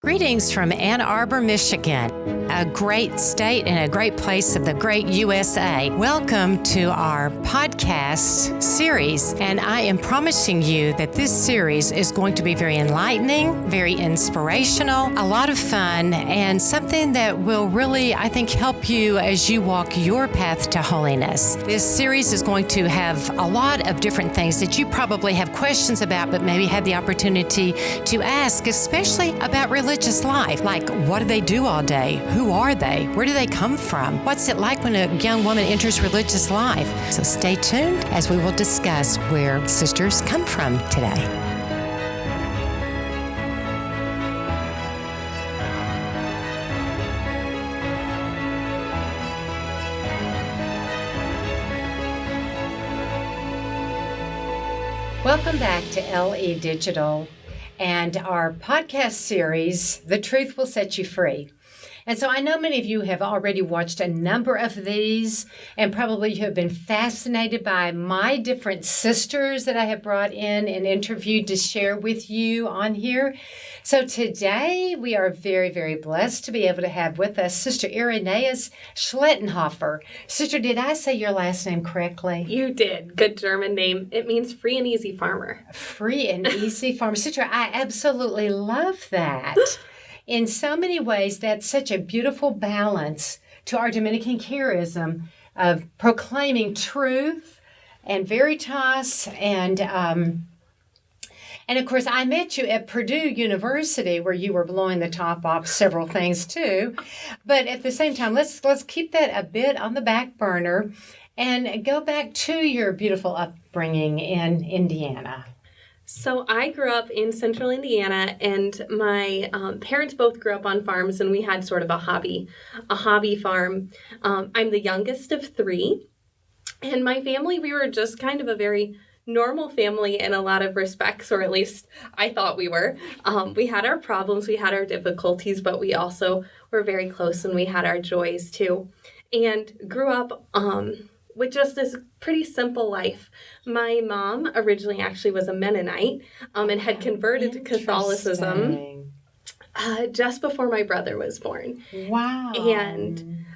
Greetings from Ann Arbor, Michigan, a great state and a great place of the great USA. Welcome to our podcast series, and I am promising you that this series is going to be very enlightening, very inspirational, a lot of fun, and something that will really, I think, help you as you walk your path to holiness. This series is going to have a lot of different things that you probably have questions about, but maybe had the opportunity to ask, especially about religious life. Like, what do they do all day? Who are they? Where do they come from? What's it like when a young woman enters religious life? So stay tuned as we will discuss where sisters come from today. Welcome back to LE Digital and our podcast series, The Truth Will Set You Free. And so I know many of you have already watched a number of these, and probably you have been fascinated by my different sisters that I have brought in and interviewed to share with you on here. So today we are very, very blessed to be able to have with us Sister Irenaeus Schlettenhofer. Sister, did I say your last name correctly? You did. Good German name. It means free and easy farmer. Free and easy farmer. Sister, I absolutely love that. In so many ways, that's such a beautiful balance to our Dominican charism of proclaiming truth and veritas. And of course, I met you at Purdue University, where you were blowing the top off several things too. But at the same time, let's keep that a bit on the back burner and go back to your beautiful upbringing in Indiana. So I grew up in central Indiana, and my parents both grew up on farms, and we had sort of a hobby farm. I'm the youngest of three, and my family, we were just kind of a very normal family in a lot of respects, or at least I thought we were. We had our problems, we had our difficulties, but we also were very close, and we had our joys too, and grew up with just this pretty simple life. My mom originally actually was a Mennonite and had converted to Catholicism just before my brother was born. Wow. And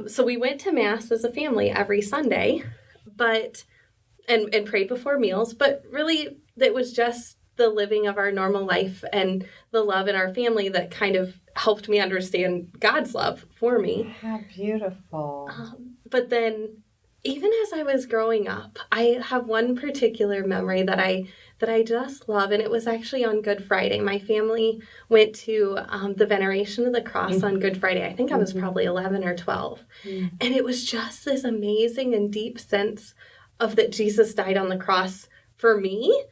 so we went to Mass as a family every Sunday, and prayed before meals, but really it was just the living of our normal life and the love in our family that kind of helped me understand God's love for me. How beautiful. But then, even as I was growing up, I have one particular memory that I just love, and it was actually on Good Friday. My family went to the Veneration of the Cross on Good Friday. I think I was probably 11 or 12. And it was just this amazing and deep sense of that Jesus died on the cross for me.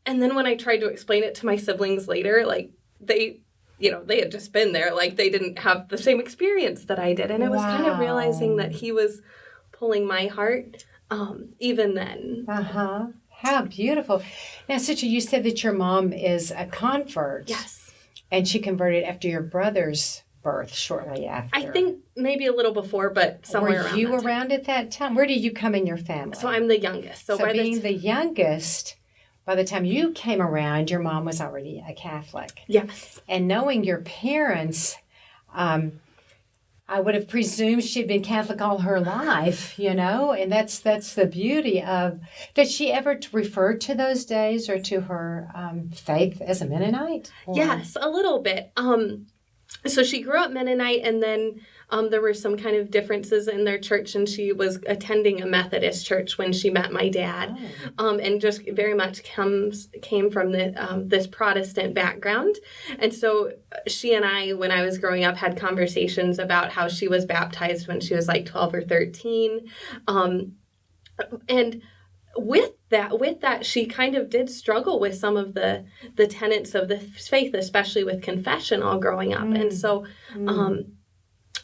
And then when I tried to explain it to my siblings later, like they had just been there, like they didn't have the same experience that I did. And it was kind of realizing that he was pulling my heart even then. How beautiful. Now, Sister, you said that your mom is a convert. Yes. And she converted after your brother's birth, shortly after. I think maybe a little before, but somewhere around. Were you around at that time? Where did you come in your family? So I'm the youngest. So being the youngest, by the time you came around, your mom was already a Catholic. Yes. And knowing your parents, I would have presumed she'd been Catholic all her life, and that's the beauty of. Did she ever refer to those days or to her faith as a Mennonite? Or? Yes, a little bit. So she grew up Mennonite, and then there were some kind of differences in their church, and she was attending a Methodist church when she met my dad, and just very much came from this Protestant background. And so she and I, when I was growing up, had conversations about how she was baptized when she was like 12 or 13. And with that, she kind of did struggle with some of the tenets of the faith, especially with confession all growing up. And so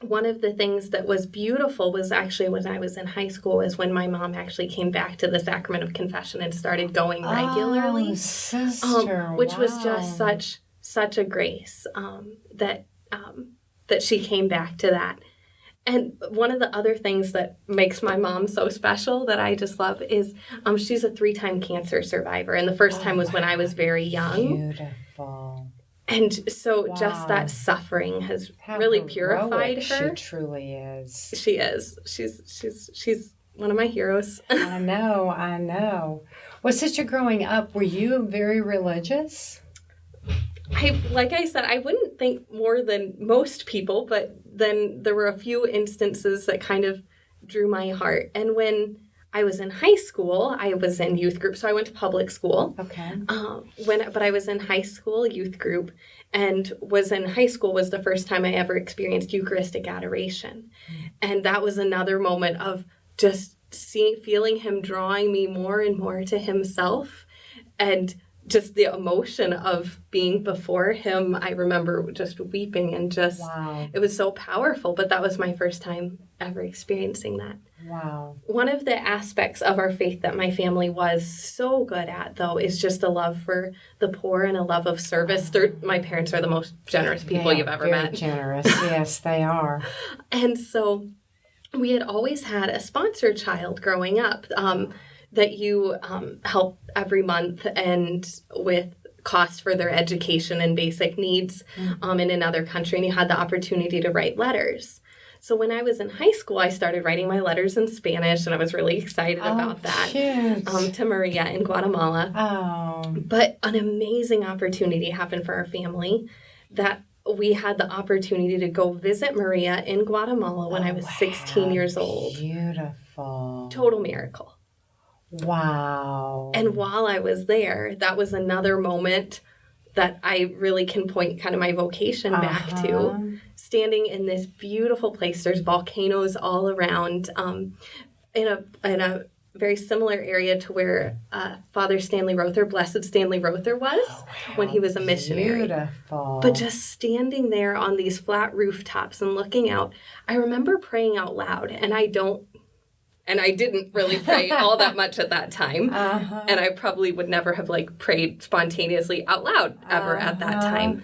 one of the things that was beautiful was actually when I was in high school is when my mom actually came back to the sacrament of confession and started going regularly. Oh, sister, which was just such a grace that she came back to that. And one of the other things that makes my mom so special that I just love is she's a 3-time cancer survivor. And the first time was when I was very young. Beautiful. And so just that suffering has really purified her. She truly is. She is. She's one of my heroes. I know. Well, Sister, growing up, were you very religious? Like I said, I wouldn't think more than most people, but then there were a few instances that kind of drew my heart. And when I was in high school, I was in youth group, so I went to public school. Okay. But I was in high school youth group, and was the first time I ever experienced Eucharistic Adoration. And that was another moment of just feeling him drawing me more and more to himself, and just the emotion of being before him. I remember just weeping and just, It was so powerful, but that was my first time ever experiencing that. Wow. One of the aspects of our faith that my family was so good at, though, is just a love for the poor and a love of service. My parents are the most generous people you've ever met. Very generous. Yes, they are. And so we had always had a sponsor child growing up that you help every month and with cost for their education and basic needs in another country, and you had the opportunity to write letters. So when I was in high school, I started writing my letters in Spanish, and I was really excited about that to Maria in Guatemala. Oh. But an amazing opportunity happened for our family that we had the opportunity to go visit Maria in Guatemala when I was 16 years old. Beautiful. Total miracle. Wow. And while I was there, that was another moment that I really can point kind of my vocation back to. Standing in this beautiful place, there's volcanoes all around, in a very similar area to where Father Stanley Rother, Blessed Stanley Rother was when he was a missionary. Beautiful. But just standing there on these flat rooftops and looking out, I remember praying out loud, and I didn't really pray all that much at that time. And I probably would never have prayed spontaneously out loud ever at that time.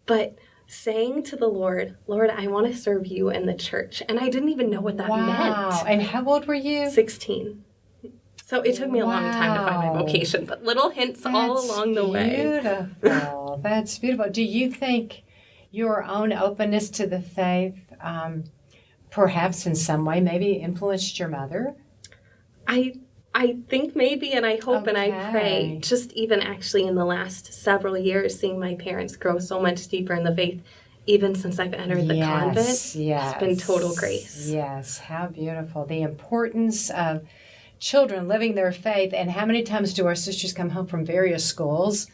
But saying to the Lord, I want to serve you in the church. And I didn't even know what that meant. And how old were you? 16. So it took me a long time to find my vocation, but little hints all along the way. Beautiful. That's beautiful. Do you think your own openness to the faith perhaps in some way maybe influenced your mother? I think maybe, and I hope and I pray, just even actually in the last several years, seeing my parents grow so much deeper in the faith, even since I've entered the convent, it's been total grace. Yes, how beautiful. The importance of children living their faith, and how many times do our sisters come home from various schools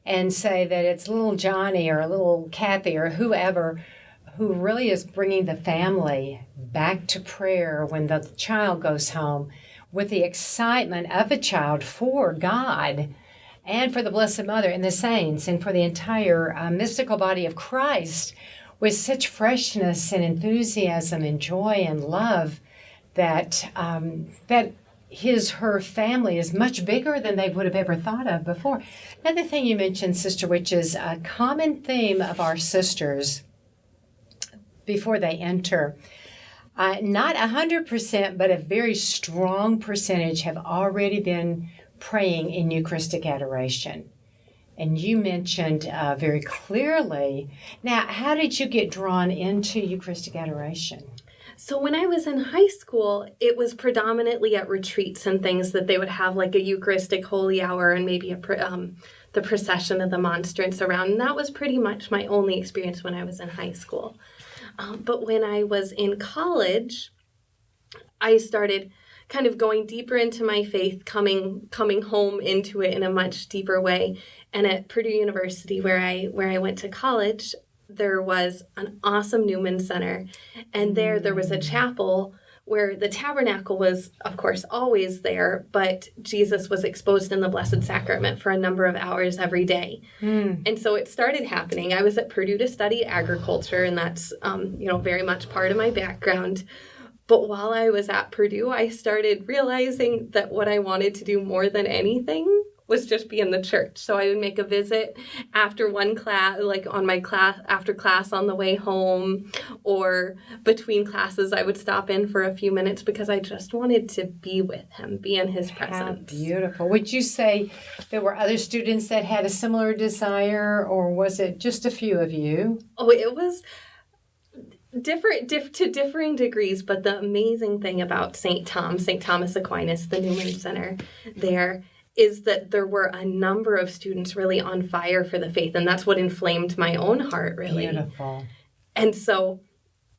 and say that it's little Johnny or little Kathy or whoever who really is bringing the family back to prayer when the child goes home with the excitement of a child for God and for the Blessed Mother and the saints and for the entire mystical body of Christ with such freshness and enthusiasm and joy and love that her family is much bigger than they would have ever thought of before. Another thing you mentioned, Sister, which is a common theme of our sisters before they enter, not 100%, but a very strong percentage have already been praying in Eucharistic Adoration. And you mentioned very clearly. Now, how did you get drawn into Eucharistic Adoration? So when I was in high school, it was predominantly at retreats and things that they would have like a Eucharistic Holy Hour and maybe the procession of the monstrance around. And that was pretty much my only experience when I was in high school. But when I was in college, I started kind of going deeper into my faith, coming home into it in a much deeper way. And at Purdue University, where I went to college, there was an awesome Newman Center. And there was a chapel where the tabernacle was, of course, always there, but Jesus was exposed in the Blessed Sacrament for a number of hours every day. And so it started happening. I was at Purdue to study agriculture, and that's very much part of my background. But while I was at Purdue, I started realizing that what I wanted to do more than anything was just be in the church. So I would make a visit after one class, like on my class, after class on the way home, or between classes, I would stop in for a few minutes because I just wanted to be with him, be in his presence. How beautiful. Would you say there were other students that had a similar desire, or was it just a few of you? Oh, it was different to differing degrees, but the amazing thing about St. Thomas Aquinas, the Newman Center there, is that there were a number of students really on fire for the faith, and that's what inflamed my own heart, really. Beautiful. And so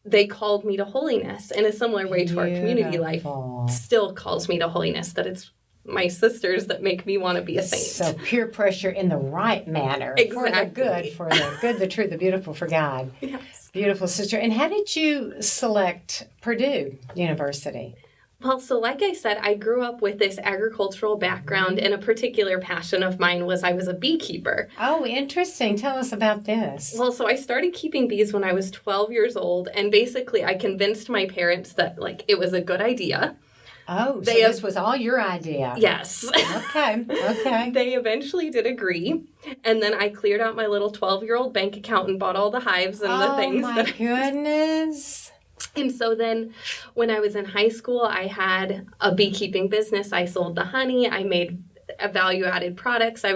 they called me to holiness in a similar way to our community life still calls me to holiness, that it's my sisters that make me want to be a saint. So peer pressure in the right manner. Exactly. For the good, the true, the beautiful, for God. Yes. Beautiful, sister. And how did you select Purdue University? Well, so like I said, I grew up with this agricultural background, and a particular passion of mine was I was a beekeeper. Oh, interesting. Tell us about this. Well, so I started keeping bees when I was 12 years old, and basically I convinced my parents that, like, it was a good idea. Oh, so this was all your idea. Yes. Okay. They eventually did agree, and then I cleared out my little 12-year-old bank account and bought all the hives and the things. Oh, my goodness. And so then when I was in high school, I had a beekeeping business. I sold the honey. I made value-added products. I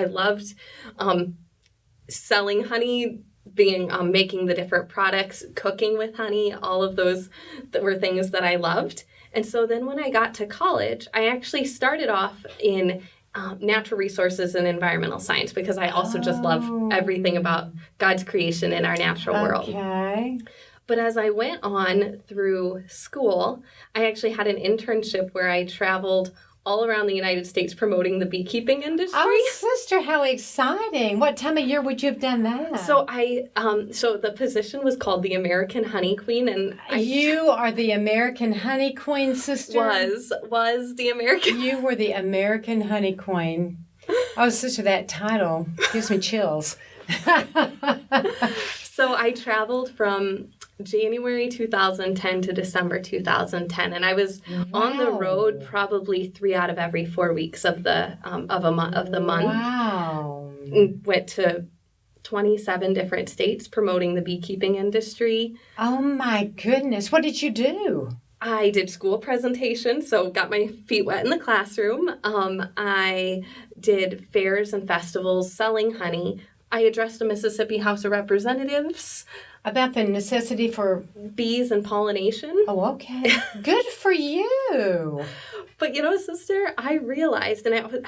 loved selling honey, making the different products, cooking with honey. All of those were things that I loved. And so then when I got to college, I actually started off in natural resources and environmental science because I also just love everything about God's creation in our natural world. Okay. But as I went on through school, I actually had an internship where I traveled all around the United States promoting the beekeeping industry. Oh, sister, how exciting. What time of year would you have done that? So so the position was called the American Honey Queen, and you are the American Honey Queen, sister? Was the American. You were the American Honey Queen. Oh, sister, that title gives me chills. So I traveled from January 2010 to December 2010, and I was on the road probably 3 out of every 4 weeks of the month. Wow! Went to 27 different states promoting the beekeeping industry. Oh my goodness! What did you do? I did school presentations, so got my feet wet in the classroom. I did fairs and festivals selling honey. I addressed a Mississippi House of Representatives. About the necessity for bees and pollination. Oh, okay. Good for you. But, sister, I realized, and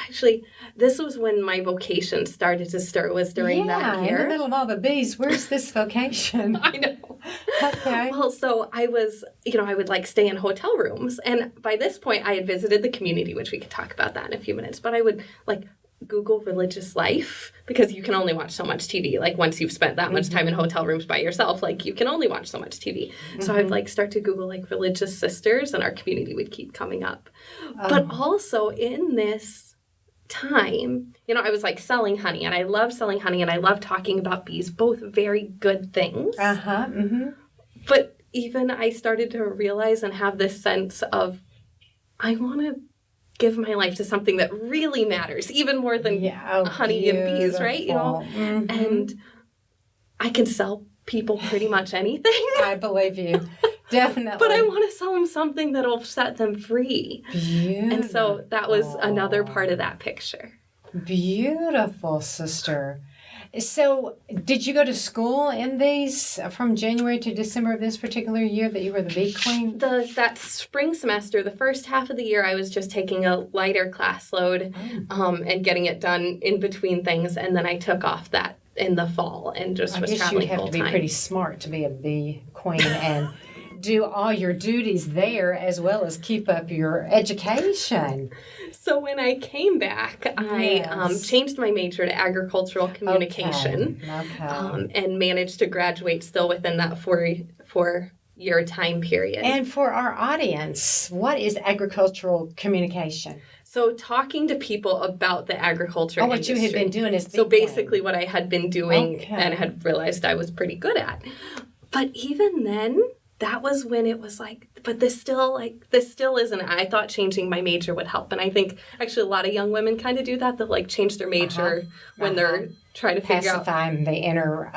this was when my vocation started to stir, was during that year. In the middle of all the bees, where's this vocation? I know. Okay. Well, so I was, I would stay in hotel rooms. And by this point, I had visited the community, which we could talk about that in a few minutes. But I would, Google religious life, because you can only watch so much TV. Once you've spent that much time in hotel rooms by yourself, you can only watch so much TV. So I'd start to Google religious sisters, and our community would keep coming up. But also in this time, I was selling honey, and I love selling honey, and I love talking about bees, both very good things. But even I started to realize and have this sense of, I want to give my life to something that really matters, even more than honey and bees, right? And I can sell people pretty much anything. I believe you. Definitely. But I want to sell them something that'll set them free. Beautiful. And so that was another part of that picture. Beautiful, sister. So, did you go to school in these from January to December of this particular year that you were the bee queen? That spring semester, the first half of the year, I was just taking a lighter class load and getting it done in between things. And then I took off that in the fall and just was traveling full time. I guess you'd have to be pretty smart to be a bee queen and do all your duties there as well as keep up your education. So when I came back, I changed my major to agricultural communication and managed to graduate still within that four-year time period. And for our audience, what is agricultural communication? So talking to people about the agriculture industry. What you had been doing is so basically what I had been doing and had realized I was pretty good at. But even then, that was when it was but this still isn't it. I thought changing my major would help. And I think actually a lot of young women kind of do that. They'll like change their major when they're trying to figure out. Pacifying the inner...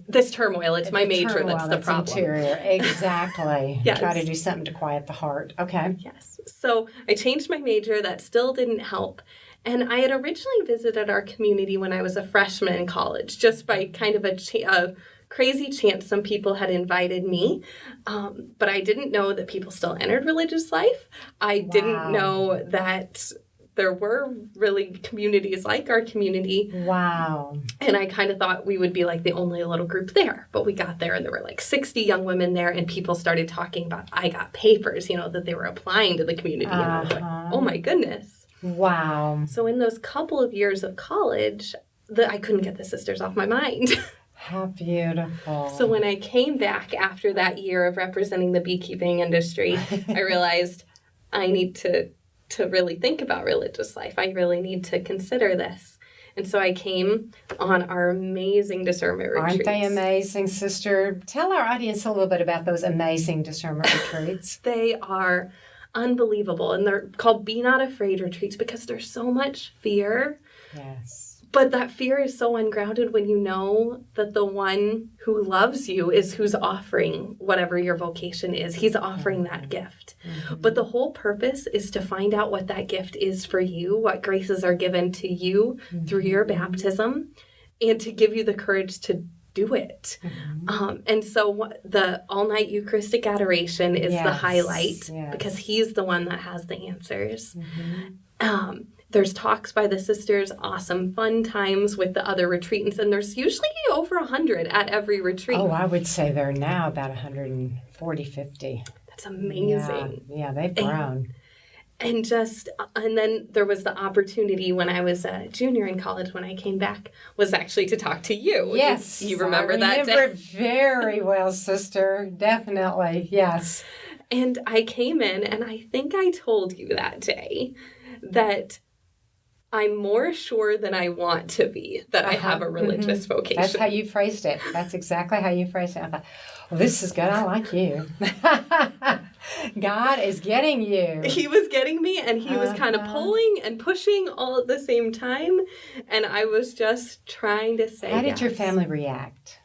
this turmoil. It's my major that's the problem. Interior. Exactly. Yes. Try to do something to quiet the heart. Okay. Yes. So I changed my major. That still didn't help. And I had originally visited our community when I was a freshman in college, just by kind of a crazy chance. Some people had invited me, but I didn't know that people still entered religious life. I didn't know that there were really communities like our community. Wow. And I kind of thought we would be like the only little group there. But we got there and there were like 60 young women there, and people started talking about I got papers, that they were applying to the community. And I was like, oh my goodness. Wow. So in those couple of years of college, I couldn't get the sisters off my mind. How beautiful. So when I came back after that year of representing the beekeeping industry, I realized I need to really think about religious life. I really need to consider this. And so I came on our amazing discernment retreats. Aren't they amazing, sister? Tell our audience a little bit about those amazing discernment retreats. They are unbelievable. And they're called Be Not Afraid retreats because there's so much fear. Yes. But that fear is so ungrounded when you know that the one who loves you is who's offering whatever your vocation is. He's offering that gift. Mm-hmm. But the whole purpose is to find out what that gift is for you, what graces are given to you through your baptism, and to give you the courage to do it. Mm-hmm. And so the all-night Eucharistic Adoration is the highlight because he's the one that has the answers. Mm-hmm. There's talks by the sisters, awesome fun times with the other retreatants, and there's usually over 100 at every retreat. Oh, I would say there are now about 140, 50. That's amazing. Yeah, they've grown. And then there was the opportunity when I was a junior in college when I came back was actually to talk to you. Yes. You remember that day? I remember it very well, sister. Definitely, yes. And I came in, and I think I told you that day that I'm more sure than I want to be that I have a religious vocation. That's how you phrased it. That's exactly how you phrased it. I thought, well, this is good. I like you. God is getting you. He was getting me, and he was kind of pulling and pushing all at the same time. And I was just trying to say How did your family react?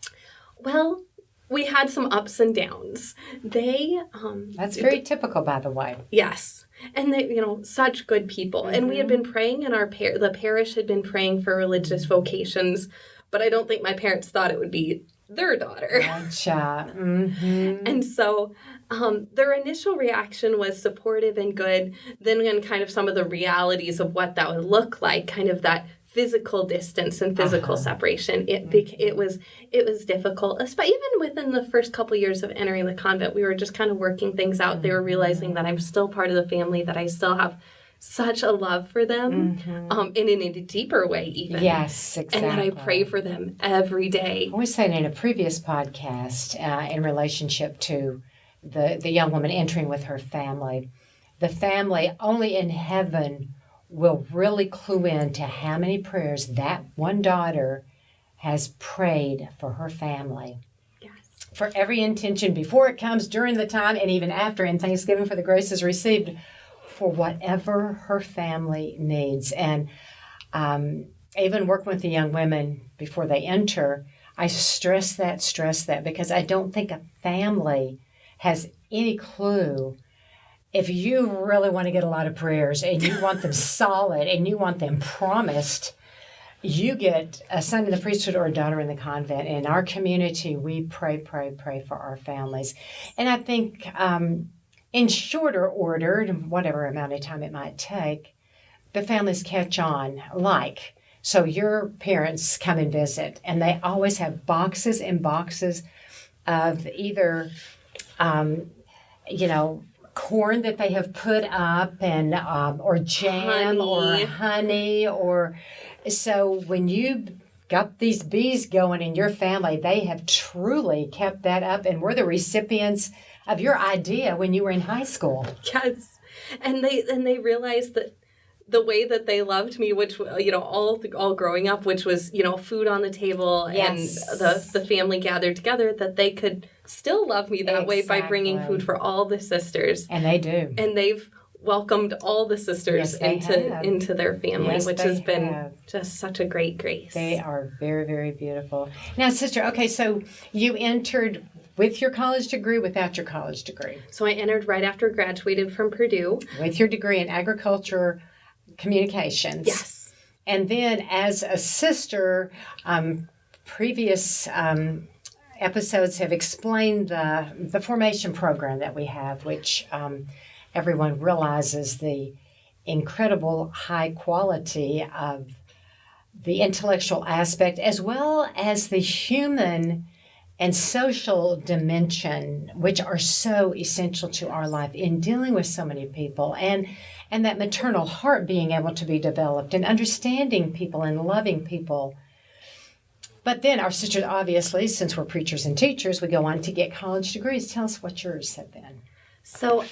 Well, we had some ups and downs. That's very typical, by the way. Yes. And they, such good people. Mm-hmm. And we had been praying in the parish had been praying for religious vocations, but I don't think my parents thought it would be their daughter. Gotcha. Mm-hmm. And so their initial reaction was supportive and good. Then when kind of some of the realities of what that would look like, kind of that physical distance and physical separation, it was difficult. Even within the first couple years of entering the convent, we were just kind of working things out. They were realizing that I'm still part of the family, that I still have such a love for them, and in a deeper way even. Yes, exactly. And that I pray for them every day. I was saying in a previous podcast in relationship to the young woman entering with her family, the family only in heaven will really clue in to how many prayers that one daughter has prayed for her family. Yes. For every intention before it comes, during the time, and even after, and thanksgiving for the graces received, for whatever her family needs. And even working with the young women before they enter, I stress that because I don't think a family has any clue. If you really want to get a lot of prayers and you want them solid and you want them promised, you get a son in the priesthood or a daughter in the convent. In our community, we pray for our families. And I think in shorter order, whatever amount of time it might take, the families catch on. So your parents come and visit, and they always have boxes and boxes of either, corn that they have put up and or jam or honey or so when you got these bees going in your family, they have truly kept that up and were the recipients of your idea when you were in high school. Yes. And they realized that the way that they loved me, which, all growing up, which was, food on the table Yes. and the family gathered together, that they could still love me that way by bringing food for all the sisters. And they do. And they've welcomed all the sisters into their family, Yes, which they has been have. just such a great grace. They are very, very beautiful. Now, sister, okay, so you entered with your college degree, without your college degree? So I entered right after graduated from Purdue. With your degree in agriculture communications. Yes. And then as a sister, previous episodes have explained the formation program that we have, which everyone realizes the incredible high quality of the intellectual aspect as well as the human and social dimension, which are so essential to our life in dealing with so many people, and that maternal heart being able to be developed and understanding people and loving people. But then our sisters, obviously, since we're preachers and teachers, we go on to get college degrees. Tell us what yours have been. So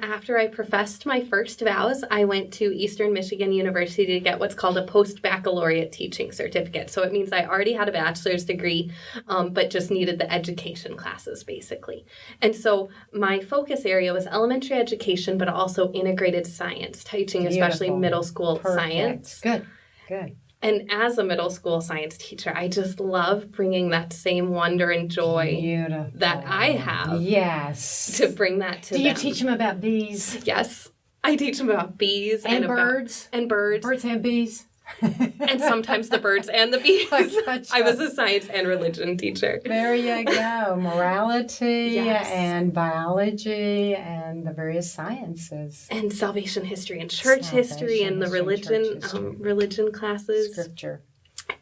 after I professed my first vows, I went to Eastern Michigan University to get what's called a post-baccalaureate teaching certificate. So it means I already had a bachelor's degree, but just needed the education classes, basically. And so my focus area was elementary education, but also integrated science, teaching especially middle school science. Good. And as a middle school science teacher, I just love bringing that same wonder and joy that I have. Yes. To bring that to them. Do you teach them about bees? Yes. I teach them about bees. And birds? Birds and bees? And sometimes the birds and the bees. I was a science and religion teacher. There you go. Morality and biology and the various sciences. And salvation history and church history and the religion classes. Scripture.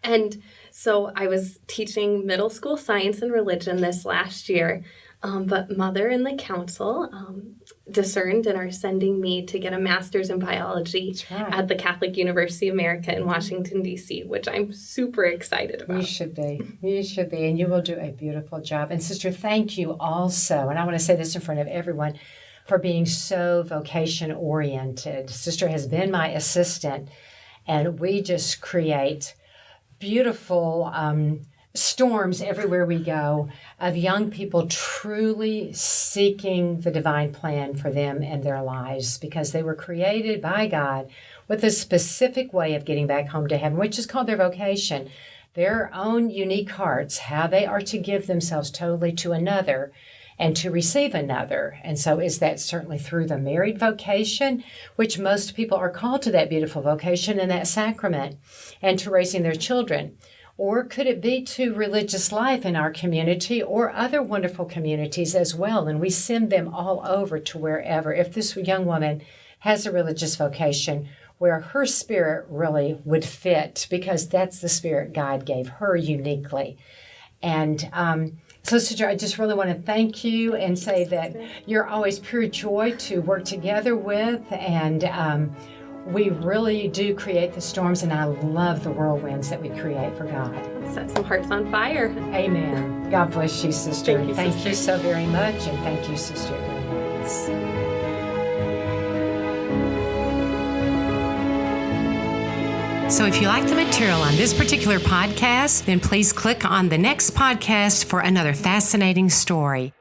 And so I was teaching middle school science and religion this last year. But Mother and the council discerned and are sending me to get a master's in biology at the Catholic University of America in Washington, D.C., which I'm super excited about. You should be. And you will do a beautiful job. And Sister, thank you also, and I want to say this in front of everyone, for being so vocation-oriented. Sister has been my assistant, and we just create beautiful storms everywhere we go of young people truly seeking the divine plan for them and their lives, because they were created by God with a specific way of getting back home to heaven, which is called their vocation, their own unique hearts, how they are to give themselves totally to another and to receive another. And so is that certainly through the married vocation, which most people are called to that beautiful vocation and that sacrament, and to raising their children. Or could it be to religious life in our community or other wonderful communities as well? And we send them all over to wherever. If this young woman has a religious vocation where her spirit really would fit, because that's the spirit God gave her uniquely. And so, Sister, I just really want to thank you and say that you're always pure joy to work together with, and we really do create the storms, and I love the whirlwinds that we create for God. Set some hearts on fire. Amen. God bless you, Sister. Thank you so very much, and thank you, Sister Irenaeus. So if you like the material on this particular podcast, then please click on the next podcast for another fascinating story.